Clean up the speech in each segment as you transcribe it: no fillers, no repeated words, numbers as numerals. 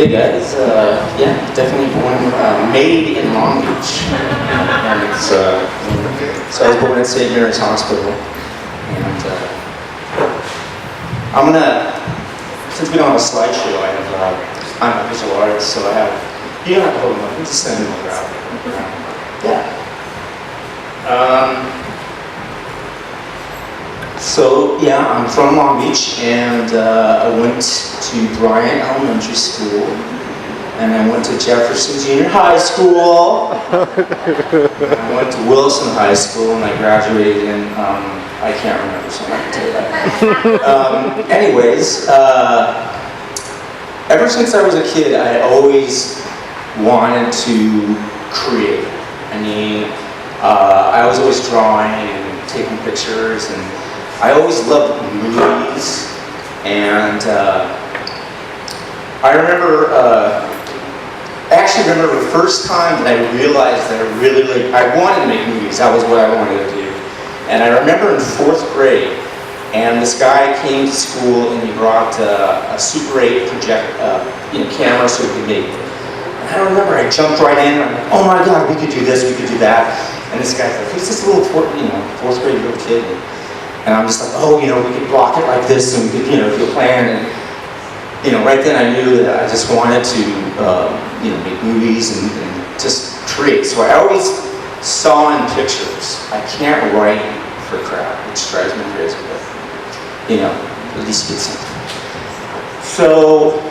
Hey guys, yeah, definitely born, made in Long Beach. And it's, so I was born at St. Mary's Hospital. And I'm gonna, since we don't have a slideshow, I'm a visual artist, so I have, you don't have to hold them up, you just send them around. Yeah. So yeah, I'm from Long Beach, and I went to Bryant Elementary School, and I went to Jefferson Junior High School. I went to Wilson High School, and I graduated in, I can't remember, so I'm not going to tell you that. Anyways, ever since I was a kid, I always wanted to create. I mean, I was always drawing and taking pictures, and I always loved movies, and I actually remember the first time that I realized that I wanted to make movies. That was what I wanted to do. And I remember in 4th grade, and this guy came to school and he brought a Super 8 camera so we could make it. And I remember I jumped right in, and I'm like, oh my God, we could do this, we could do that. And this guy's like, who's this little 4th grade little kid? And I'm just like, oh, we could block it like this, and we could, do a plan. And, right then I knew that I just wanted to, make movies and just create. So I always saw in pictures. I can't write for crap, which drives me crazy, but, at least get something. So,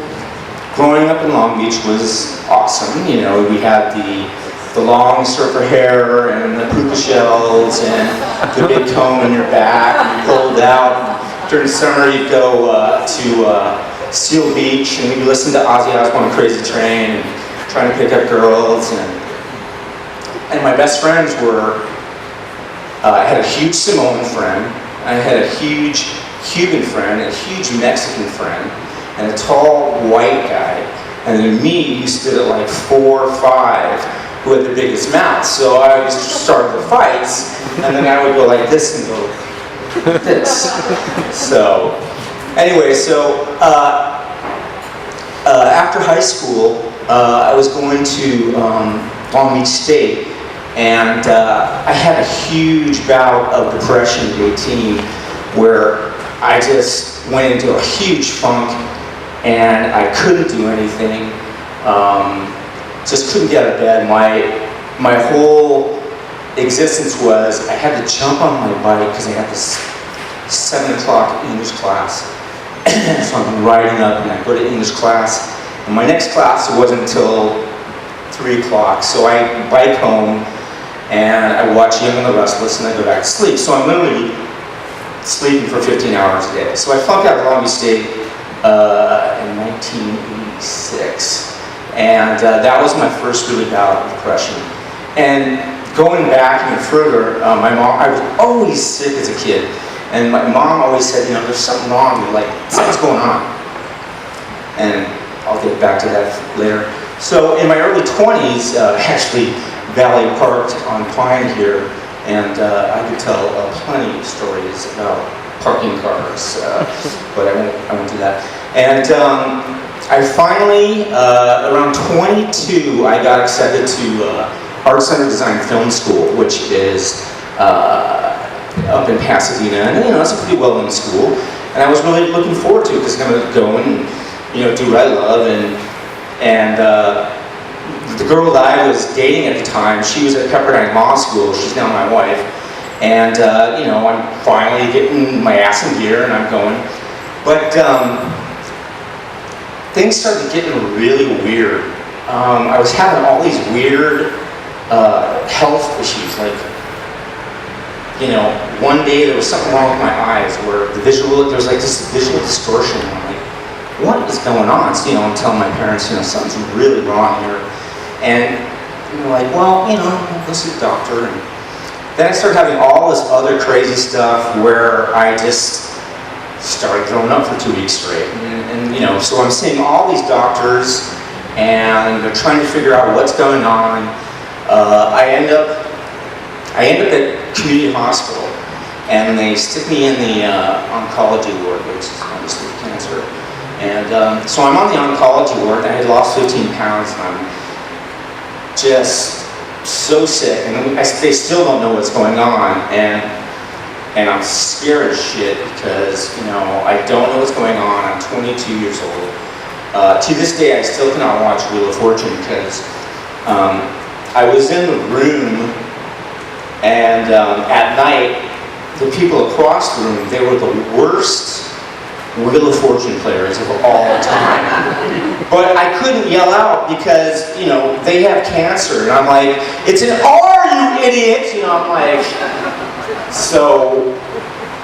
growing up in Long Beach was awesome. We had the long surfer hair and the puka shells and the big comb in your back, and you pulled out. During summer you'd go to Seal Beach, and we'd listen to Ozzy Osbourne Crazy Train and trying to pick up girls. And my best friends were, I had a huge Samoan friend, I had a huge Cuban friend, a huge Mexican friend, and a tall white guy, and then me, who stood at like 4 or 5, who had the biggest mouth. So I always started the fights, and then I would go like this and go like this. So anyway, after high school, I was going to Long Beach State, and I had a huge bout of depression at 18, where I just went into a huge funk, and I couldn't do anything. Just couldn't get out of bed. My whole existence was I had to jump on my bike because I had this 7 o'clock English class. So I'm riding up, and I go to English class, and my next class wasn't until 3 o'clock. So I bike home, and I watch Young and the Restless, and I go back to sleep. So I'm literally sleeping for 15 hours a day. So I flunked out of Long Beach State in 1986. And that was my first really bout of depression. And going back even further, my mom, I was always sick as a kid. And my mom always said, there's something wrong. Like, something's going on. And I'll get back to that later. So in my early 20s, actually valet parked on Pine here. And I could tell plenty of stories about parking cars. But I won't do that. And I finally, around 22, I got accepted to Art Center Design Film School, which is up in Pasadena, and it's a pretty well-known school. And I was really looking forward to it because I'm going to go and do what I love. And the girl that I was dating at the time, she was at Pepperdine Law School. She's now my wife. And I'm finally getting my ass in gear, and I'm going. But things started getting really weird. I was having all these weird health issues. Like, one day there was something wrong with my eyes, where there was like this visual distortion. I'm like, what is going on? So, I'm telling my parents, something's really wrong here. And they're like, well, go see the doctor. And then I started having all this other crazy stuff where I just started throwing up for 2 weeks straight. And so I'm seeing all these doctors, and they're trying to figure out what's going on. I end up at community hospital, and they stick me in the oncology ward, which is obviously cancer. And so I'm on the oncology ward, and I had lost 15 pounds, and I'm just so sick, and they still don't know what's going on, and I'm scared as shit because, you know, I don't know what's going on. I'm 22 years old. To this day, I still cannot watch Wheel of Fortune because I was in the room, and at night, the people across the room, they were the worst Wheel of Fortune players of all time. But I couldn't yell out because, you know, they have cancer, and I'm like, it's an R, you idiot! You know, I'm like, so,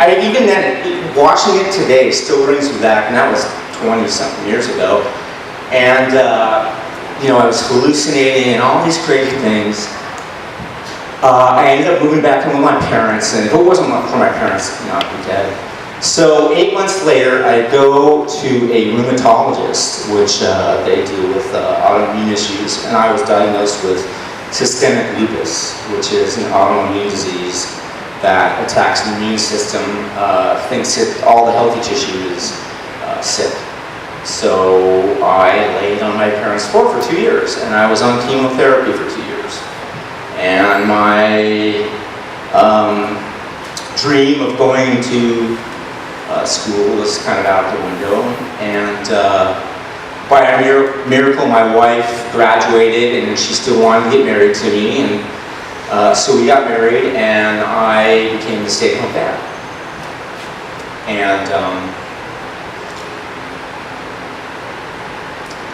even then, watching it today still brings me back, and that was 20-something years ago. And, you know, I was hallucinating and all these crazy things. I ended up moving back in with my parents, and if it wasn't for my parents, you know, I'd be dead. So 8 months later, I go to a rheumatologist, which they deal with autoimmune issues, and I was diagnosed with systemic lupus, which is an autoimmune disease that attacks the immune system, thinks all the healthy tissue is sick. So I laid on my parents' floor for 2 years, and I was on chemotherapy for 2 years. And my dream of going to school was kind of out the window, and by a miracle, my wife graduated, and she still wanted to get married to me, and so we got married, and I became the stay-at-home dad. And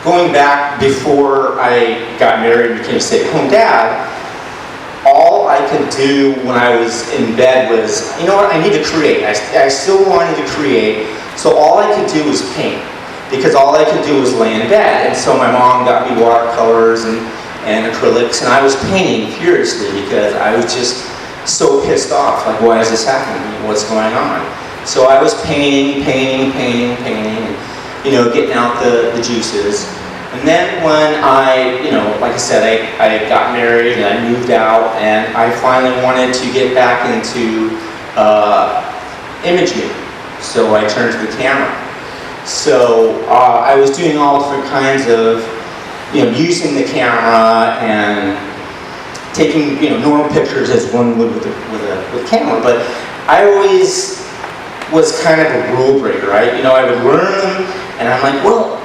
going back before I got married and became a stay-at-home dad, all I could do when I was in bed was, you know what, I need to create. I still wanted to create, so all I could do was paint, because all I could do was lay in bed. And so my mom got me watercolors and acrylics, and I was painting furiously because I was just so pissed off. Like, why is this happening? What's going on? So I was painting, and, you know, getting out the juices. And then when I, you know, like I said, I got married and I moved out, and I finally wanted to get back into imaging. So I turned to the camera. So I was doing all different kinds of, you know, using the camera and taking, you know, normal pictures as one would with a camera. But I always was kind of a rule breaker, right? You know, I would learn them, and I'm like, well,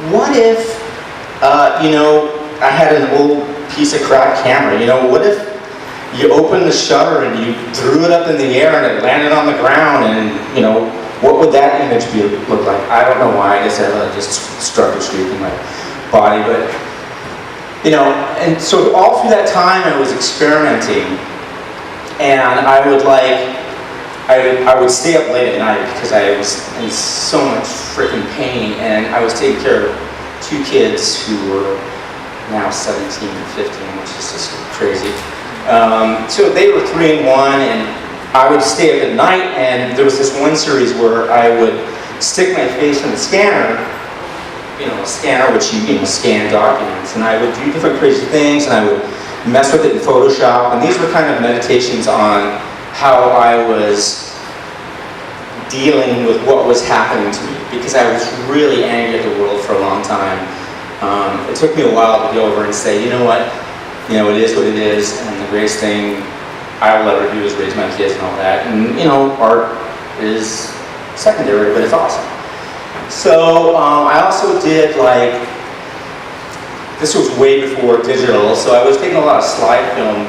what if, you know, I had an old piece of crap camera, you know, what if you opened the shutter and you threw it up in the air and it landed on the ground, and, you know, what would that image look like? I don't know why, I guess I just struck a streak in my body, but, you know, and so all through that time I was experimenting, and I would like, I would stay up late at night because I was in so much freaking pain, and I was taking care of 2 kids who were now 17 and 15, which is just crazy. So they were 3 and 1, and I would stay up at night, and there was this one series where I would stick my face in the scanner, you know, a scanner which you know, scan documents, and I would do different crazy things, and I would mess with it in Photoshop, and these were kind of meditations on how I was dealing with what was happening to me, because I was really angry at the world for a long time. It took me a while to go over and say, you know what, it is what it is, and the greatest thing I will ever do is raise my kids and all that. And you know, art is secondary, but it's awesome. So I also did, like, this was way before digital, so I was taking a lot of slide film,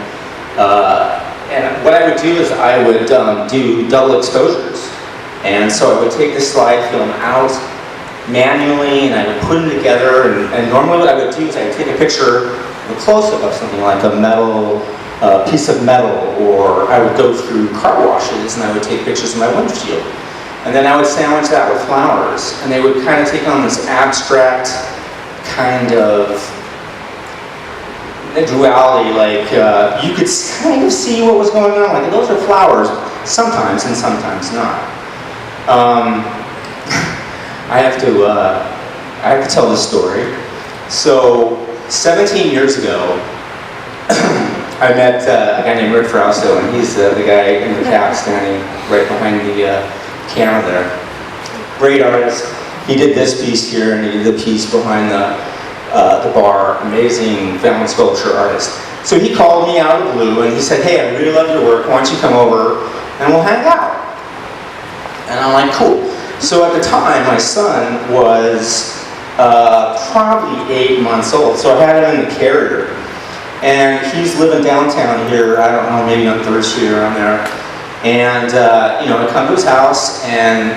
and what I would do is I would do double exposures. And so I would take the slide film out manually, and I would put them together, and normally what I would do is I would take a picture, a close-up of something like a metal, piece of metal, or I would go through car washes and I would take pictures of my windshield. And then I would sandwich that with flowers, and they would kind of take on this abstract kind of duality, like you could kind of see what was going on, like those are flowers, sometimes and sometimes not. I have to tell this story. So 17 years ago, I met a guy named Rick Frausto, and he's the guy in the cap standing right behind the camera there. Great artist, he did this piece here, and he did the piece behind the bar. Amazing fountain sculpture artist. So he called me out of the blue, and he said, hey, I really love your work. Why don't you come over, and we'll hang out. And I'm like, cool. So at the time, my son was probably 8 months old, so I had him in the carrier. And he's living downtown here, I don't know, maybe on 3rd Street around there. And, you know, I come to his house, and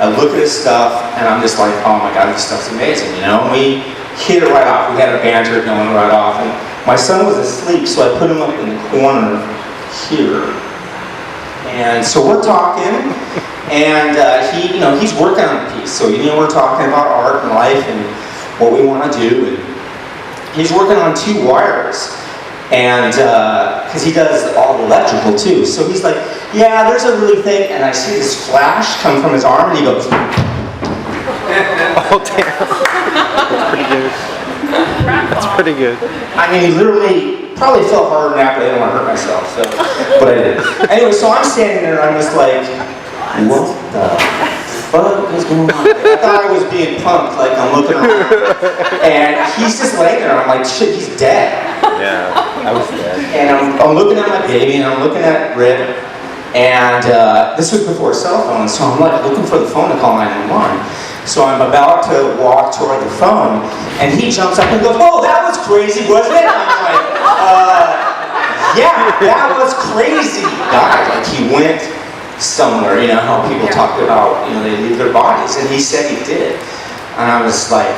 I look at his stuff, and I'm just like, oh my God, this stuff's amazing, you know? And we hit it right off. We had a banter going right off. And my son was asleep, so I put him up in the corner here. And so we're talking, and he, you know, he's working on a piece. So, you know, we're talking about art and life and what we want to do. And he's working on 2 wires. And, because he does all the electrical too. So he's like, yeah, there's a really thing. And I see this flash come from his arm, and he goes, oh, damn. That's pretty good. That's pretty good. I mean, he literally probably felt hard than that, but I didn't want to hurt myself, so, but I did. Anyway, so I'm standing there, and I'm just like, what the fuck is going on? I thought I was being punked, like I'm looking around, and he's just laying there, and I'm like, shit, he's dead. Yeah, I was dead. And I'm looking at my baby, and I'm looking at Rip, and this was before cell phones, so I'm like looking for the phone to call 911. So I'm about to walk toward the phone, and he jumps up and goes, oh, that was crazy, wasn't it? And I'm like, yeah, that was crazy. God, like he went somewhere, you know, how people talk about, you know, they leave their bodies, and he said he did. And I was like,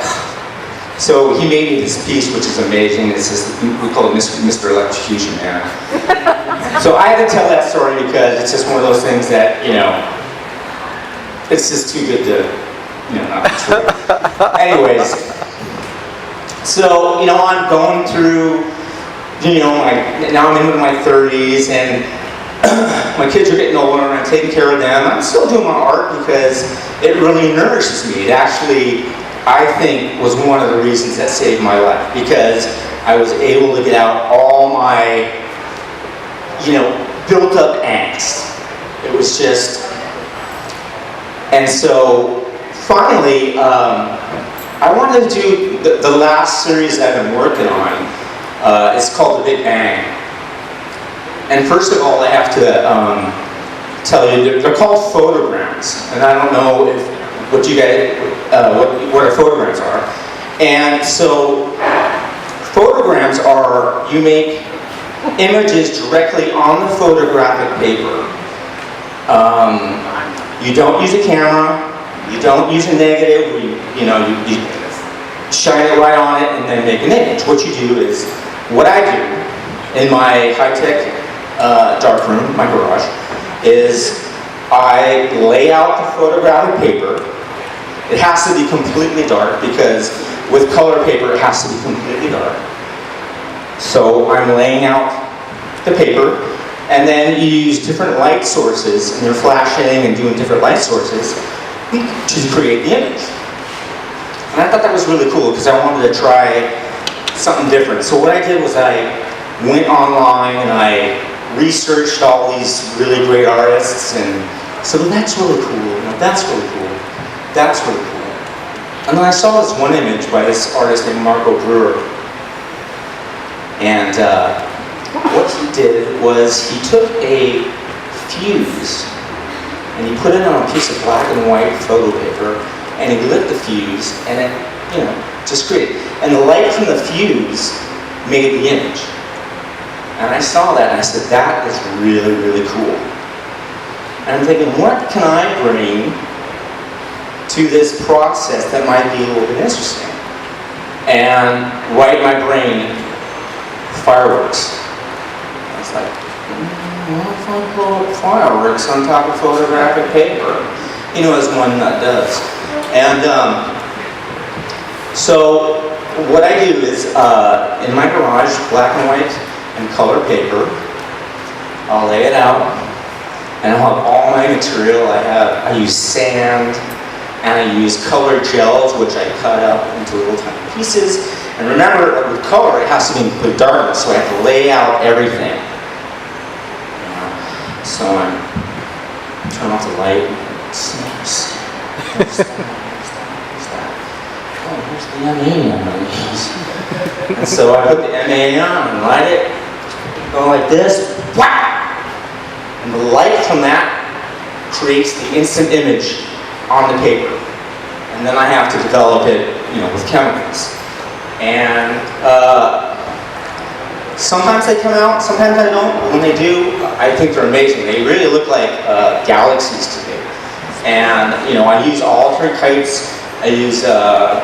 so he made me this piece, which is amazing. It's just, we call it Mr. Electrocution Man. So I had to tell that story because it's just one of those things that, you know, it's just too good to, you know, not be true. Anyways, so, you know, I'm going through, you know, now I'm into my 30s, and my kids are getting older, and I'm taking care of them. I'm still doing my art because it really nourishes me. It actually, I think, was one of the reasons that saved my life, because I was able to get out all my, you know, built up angst. It was just, and so finally, I wanted to do the last series I've been working on. It's called The Big Bang. And first of all, I have to tell you, they're called photograms. And I don't know if what you guys, what our photograms are. And so, photograms are, you make images directly on the photographic paper. You don't use a camera. You don't use a negative, where you know, you shine it right on it and then make an image. What you do is, what I do in my high-tech dark room, my garage, is I lay out the photographic paper. It has to be completely dark, because with color paper it has to be completely dark. So I'm laying out the paper, and then you use different light sources, and you're flashing and doing different light sources to create the image. And I thought that was really cool, because I wanted to try something different. So what I did was I went online and I researched all these really great artists, and so that's really cool, you know, that's really cool, that's really cool. And then I saw this one image by this artist named Marco Brewer. And what he did was he took a fuse and he put it on a piece of black and white photo paper, and he lit the fuse, and it, you know, just created. And the light from the fuse made the image. And I saw that, and I said, that is really, really cool. And I'm thinking, what can I bring to this process that might be a little bit interesting? And right in my brain, fireworks. I was like, what if I blow up fireworks on top of photographic paper? You know, as one nut does. And so what I do is, in my garage, black and white and color paper, I'll lay it out, and I'll have all my material. I use sand, and I use colored gels, which I cut up into little tiny pieces. And remember, with color, it has to be in complete darkness, so I have to lay out everything. So I turn off the light, where's the MA on my knees? And so I put the MA on and light it, go like this, whack! And the light from that creates the instant image on the paper. And then I have to develop it, with chemicals. And sometimes they come out, sometimes I don't. When they do, I think they're amazing. They really look like galaxies to me. And I use alternate kites. I use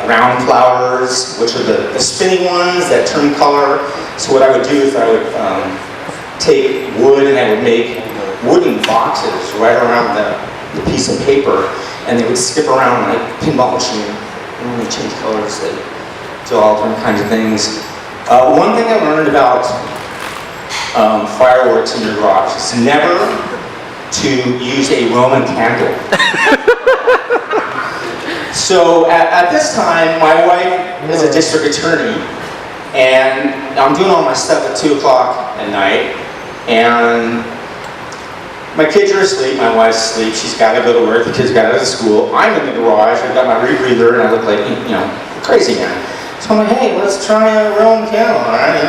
ground flowers, which are the spinning ones that turn color. So what I would do is I would take wood and I would make wooden boxes right around the piece of paper, and they would skip around like pinball machine. And when they change colors, they do all different kinds of things. One thing I learned about fireworks in your garage is never to use a Roman candle. So at this time, my wife is a district attorney, and I'm doing all my stuff at 2 o'clock at night, and my kids are asleep, my wife's asleep, she's got to go to work, the kids got out of school, I'm in the garage, I've got my rebreather, and I look like, crazy man. So I'm like, hey, let's try a Roman candle, all right,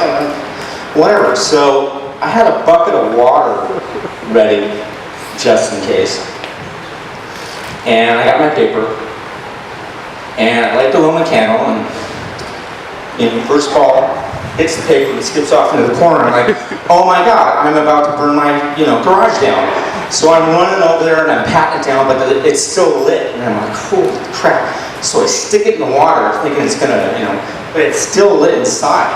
whatever. So I had a bucket of water ready, just in case. And I got my paper, and I light the Roman candle, and first ball hits the paper and skips off into the corner. I'm like, oh my God, I'm about to burn my garage down. So I'm running over there and I'm patting it down, but it's still lit. And I'm like, holy crap. So I stick it in the water thinking it's gonna, but it's still lit inside.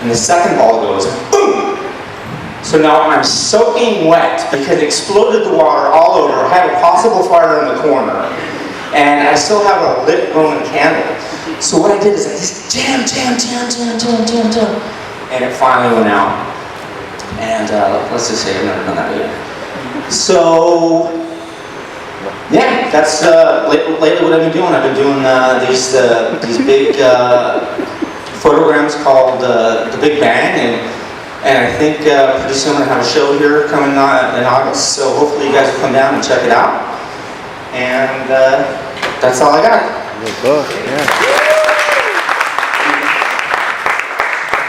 And the second ball goes, boom! So now I'm soaking wet because it exploded the water all over. I had a possible fire in the corner. And I still have a lit Roman candle. So what I did is I just jam. And it finally went out. And let's just say I've never done that again. So, yeah, that's lately what I've been doing. I've been doing these big photograms called The Big Bang. And I think pretty soon I'm going to have a show here coming in August. So hopefully you guys will come down and check it out. And that's all I got. Good book, yeah.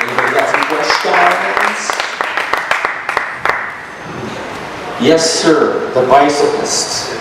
Anybody got some questions? Yes, sir. The bicyclist.